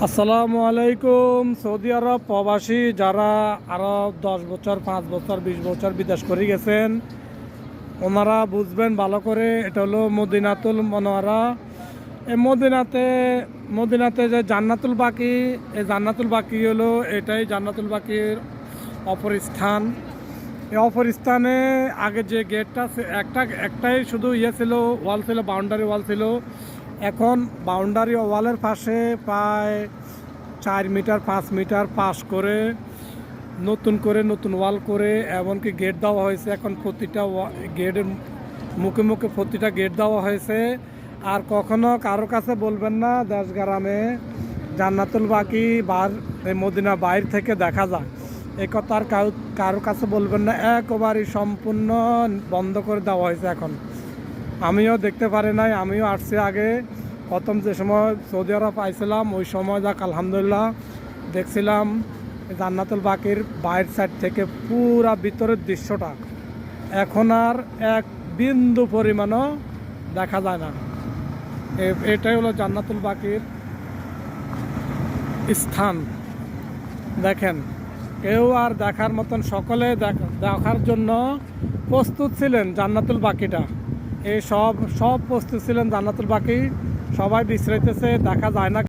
আসসালামু আলাইকুম। সৌদি আরব প্রবাসী যারা আরও 10 বছর, 5 বছর, 20 বছর বিদেশ করে গেছেন, ওনারা বুঝবেন ভালো করে। এটা হলো মদিনাতুল মনোয়ারা। এই মদিনাতে যে জান্নাতুল বাকি, এই জান্নাতুল বাকি হলো এটাই জান্নাতুল বাকির অপর স্থান। এই অপর স্থানে আগে যে গেটটা একটাই শুধু ছিল, ওয়াল ছিল, বাউন্ডারি ওয়াল ছিল। এখন বাউন্ডারি ওয়ালের পাশে প্রায় 4 মিটার 5 মিটার পাশ করে নতুন ওয়াল করে এমনকি গেট দেওয়া হয়েছে। এখন প্রতিটা গেটের মুখে মুখে প্রতিটা গেট দেওয়া হয়েছে। আর কখনো কারো কাছে বলবেন না দেশ গ্রামে জান্নাতুল বাকি মদিনা বাইরে থেকে দেখা যায়, এই কথা আর কারো কাছে বলবেন না। একবারই সম্পূর্ণ বন্ধ করে দেওয়া হয়েছে এখন। আমিও দেখতে পারি নাই, আমিও আসছি আগে। প্রথম যে সময় সৌদি আরব আইছিলাম ওই সময় যাক আলহামদুলিল্লাহ দেখছিলাম জান্নাতুল বাকির বাইরের সাইড থেকে পুরা ভিতরের দৃশ্যটা। এখন আর এক বিন্দু পরিমাণও দেখা যায় না। এটাই হলো জান্নাতুল বাকির স্থান। দেখেন, কেউ আর দেখার মতন, সকলে দেখার জন্য প্রস্তুত ছিলেন জান্নাতুল বাকিটা। এই সব প্রস্তুত ছিলেন জান্নাতুল বাকি, সবাই বিশ্রাইতেছে, দেখা যায় না।